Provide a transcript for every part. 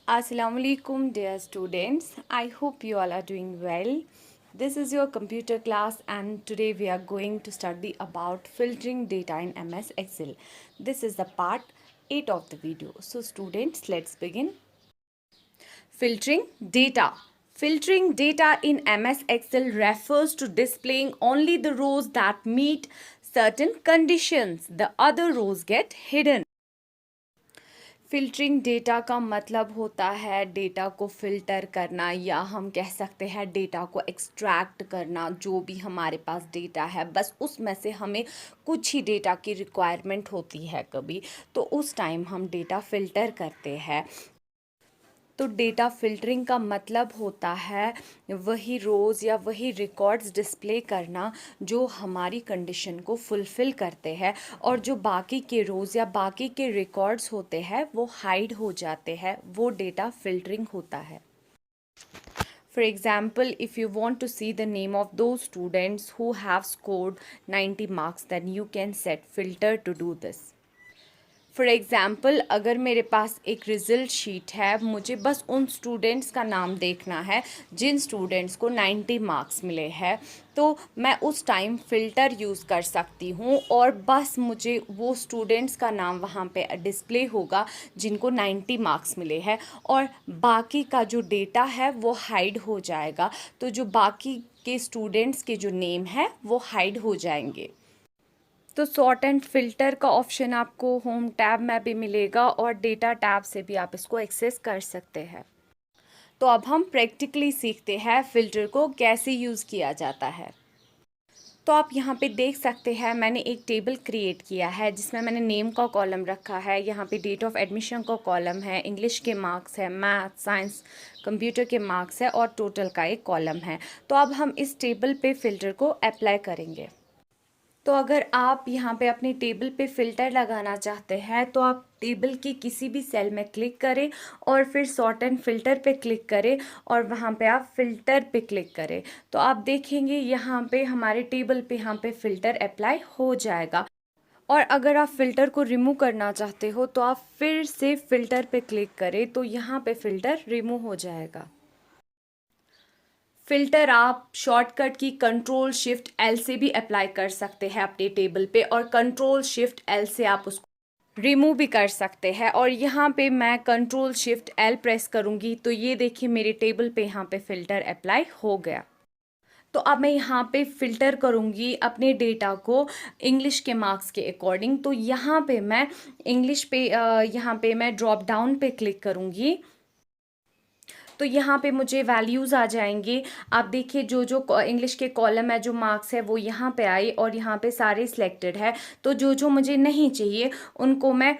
Assalamualaikum dear students. I hope you all are doing well. This is your computer class and today we are going to study about filtering data in MS Excel. This is the part 8 of the video. So students, let's begin. Filtering data. Filtering data in MS Excel refers to displaying only the rows that meet certain conditions. The other rows get hidden. Filtering data का मतलब होता है data को filter करना या हम कह सकते हैं डेटा को एक्सट्रैक्ट करना। जो भी हमारे पास डेटा है बस उसमें से हमें कुछ ही डेटा की रिक्वायरमेंट होती है कभी, तो उस टाइम हम डेटा फ़िल्टर करते हैं। तो डेटा फ़िल्टरिंग का मतलब होता है वही रोज़ या वही रिकॉर्ड्स डिस्प्ले करना जो हमारी कंडीशन को फुलफ़िल करते हैं, और जो बाकी के रोज़ या बाकी के रिकॉर्ड्स होते हैं वो हाइड हो जाते हैं, वो डेटा फ़िल्टरिंग होता है। For example, if you want to see the name of those students who have scored 90 marks, then you can set filter to do this. For example, अगर मेरे पास एक रिज़ल्ट शीट है, मुझे बस उन स्टूडेंट्स का नाम देखना है जिन स्टूडेंट्स को 90 मार्क्स मिले हैं, तो मैं उस टाइम फ़िल्टर यूज़ कर सकती हूँ और बस मुझे वो स्टूडेंट्स का नाम वहाँ पे डिस्प्ले होगा जिनको 90 मार्क्स मिले हैं, और बाकी का जो डेटा है वो हाइड हो जाएगा। तो जो बाकी के स्टूडेंट्स के जो नेम है वो हाइड हो जाएंगे। तो सॉर्ट एंड फिल्टर का ऑप्शन आपको होम टैब में भी मिलेगा और डेटा टैब से भी आप इसको एक्सेस कर सकते हैं। तो अब हम प्रैक्टिकली सीखते हैं फ़िल्टर को कैसे यूज़ किया जाता है। तो आप यहाँ पे देख सकते हैं मैंने एक टेबल क्रिएट किया है जिसमें मैंने नेम का कॉलम रखा है, यहाँ पे डेट ऑफ एडमिशन का कॉलम है, इंग्लिश के मार्क्स है, मैथ साइंस कंप्यूटर के मार्क्स है और टोटल का एक कॉलम है। तो अब हम इस टेबल पे फ़िल्टर को अप्लाई करेंगे। तो अगर आप यहाँ पे अपनी टेबल पे फ़िल्टर लगाना चाहते हैं तो आप टेबल की किसी भी सेल में क्लिक करें और फिर सॉर्ट एंड फ़िल्टर पे क्लिक करें और वहाँ पे आप फ़िल्टर पे क्लिक करें, तो आप देखेंगे यहाँ पे हमारे टेबल पे यहाँ पे फ़िल्टर अप्लाई हो जाएगा। और अगर आप फ़िल्टर को रिमूव करना चाहते हो तो आप फिर से फ़िल्टर पे क्लिक करें, तो यहाँ पे फ़िल्टर रिमूव हो जाएगा। फ़िल्टर आप शॉर्टकट की कंट्रोल शिफ्ट एल से भी अप्लाई कर सकते हैं अपने टेबल पे, और कंट्रोल शिफ्ट एल से आप उसको रिमूव भी कर सकते हैं। और यहाँ पे मैं कंट्रोल शिफ्ट एल प्रेस करूँगी तो ये देखिए मेरे टेबल पे यहाँ पे फ़िल्टर अप्लाई हो गया। तो अब मैं यहाँ पे फ़िल्टर करूँगी अपने डेटा को इंग्लिश के मार्क्स के अकॉर्डिंग। तो यहाँ पे मैं इंग्लिश पे यहाँ पे मैं ड्रॉप डाउन पे क्लिक करूँगी, तो यहाँ पे मुझे वैल्यूज़ आ जाएंगे। आप देखिए जो जो इंग्लिश के कॉलम है, जो मार्क्स है वो यहाँ पे आए और यहाँ पे सारे सिलेक्टेड है। तो जो जो मुझे नहीं चाहिए उनको मैं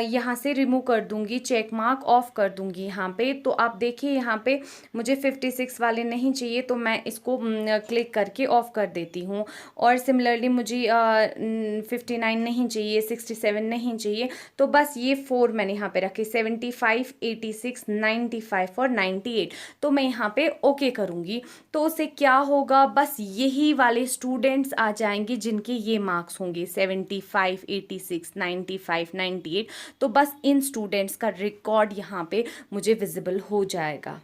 यहाँ से रिमूव कर दूँगी, चेक मार्क ऑफ कर दूँगी यहाँ पे। तो आप देखिए यहाँ पे मुझे 56 वाले नहीं चाहिए तो मैं इसको क्लिक करके ऑफ कर देती हूँ। और सिमिलरली मुझे 59 नहीं चाहिए, 67 नहीं चाहिए, तो बस ये 4 मैंने यहाँ पे रखे, 75, 86, 95 और 98। तो मैं यहाँ पे ओके करूँगी। तो उससे क्या होगा, बस यही वाले स्टूडेंट्स आ जाएंगे जिनके ये मार्क्स होंगे 75, 86, 95, 98। तो बस इन स्टूडेंट्स का रिकॉर्ड यहाँ पे मुझे विजिबल हो जाएगा।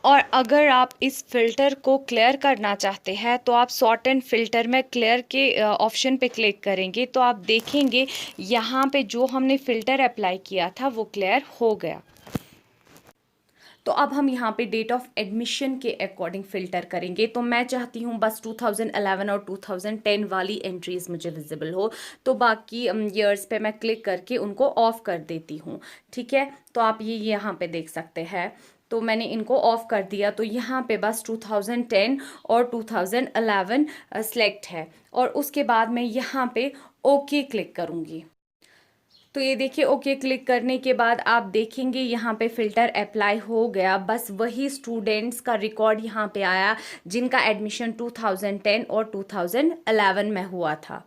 और अगर आप इस फ़िल्टर को क्लियर करना चाहते हैं तो आप सॉर्ट एंड फ़िल्टर में क्लियर के ऑप्शन पे क्लिक करेंगे, तो आप देखेंगे यहाँ पे जो हमने फ़िल्टर अप्लाई किया था वो क्लियर हो गया। तो अब हम यहाँ पे डेट ऑफ एडमिशन के अकॉर्डिंग फ़िल्टर करेंगे। तो मैं चाहती हूँ बस 2011 और 2010 वाली एंट्रीज़ मुझे विजिबल हो, तो बाकी ईयर्स पे मैं क्लिक करके उनको ऑफ़ कर देती हूँ। ठीक है, तो आप ये यहाँ पे देख सकते हैं। तो मैंने इनको ऑफ़ कर दिया, तो यहाँ पे बस 2010 और 2011 सेलेक्ट है, और उसके बाद मैं यहाँ पे ओके क्लिक करूँगी। तो ये देखिए ओके क्लिक करने के बाद आप देखेंगे यहाँ पे फ़िल्टर अप्लाई हो गया। बस वही स्टूडेंट्स का रिकॉर्ड यहाँ पे आया जिनका एडमिशन 2010 और 2011 में हुआ था।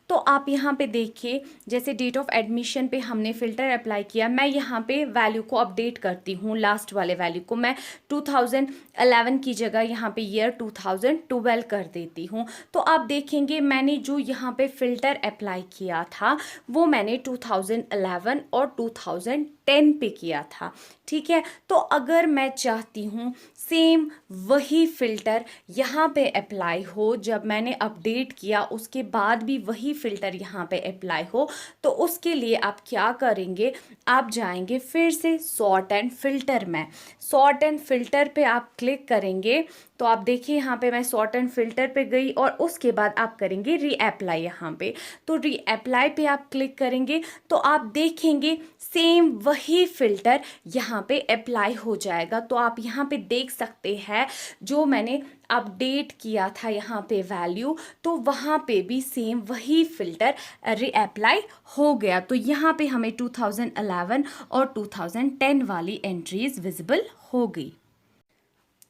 तो आप यहाँ पे देखिए, जैसे डेट ऑफ एडमिशन पे हमने फ़िल्टर अप्लाई किया, मैं यहाँ पे वैल्यू को अपडेट करती हूँ, लास्ट वाले वैल्यू को मैं 2011 की जगह यहाँ पे ईयर 2012 कर देती हूँ। तो आप देखेंगे मैंने जो यहाँ पे फ़िल्टर अप्लाई किया था वो मैंने 2011 और 2010 पे किया था, ठीक है। तो अगर मैं चाहती हूँ सेम वही फ़िल्टर यहाँ पे अप्लाई हो, जब मैंने अपडेट किया उसके बाद भी वही फ़िल्टर यहाँ पे अप्लाई हो, तो उसके लिए आप क्या करेंगे, आप जाएंगे फिर से सॉर्ट एंड फ़िल्टर में, सॉर्ट एंड फ़िल्टर पे आप क्लिक करेंगे। तो आप देखिए यहाँ पे मैं सॉर्ट एंड फ़िल्टर पे गई और उसके बाद आप करेंगे रीअप्लाई यहाँ पे। तो रीअप्लाई पे आप क्लिक करेंगे तो आप देखेंगे सेम वही फ़िल्टर यहाँ पे अप्लाई हो जाएगा। तो आप यहाँ पे देख सकते हैं जो मैंने अपडेट किया था यहाँ पे वैल्यू, तो वहाँ पे भी सेम वही फ़िल्टर रीअप्लाई हो गया। तो यहाँ पे हमें 2011 और 2010 वाली एंट्रीज विजिबल हो गई।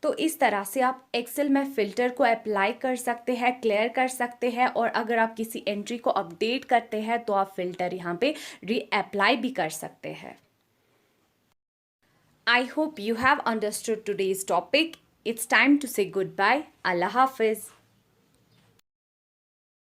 तो इस तरह से आप एक्सेल में फ़िल्टर को अप्लाई कर सकते हैं, क्लियर कर सकते हैं, और अगर आप किसी एंट्री को अपडेट करते हैं तो आप फ़िल्टर यहाँ पे रीअप्लाई भी कर सकते हैं। I hope you have understood today's topic. It's time to say goodbye. Allah Hafiz.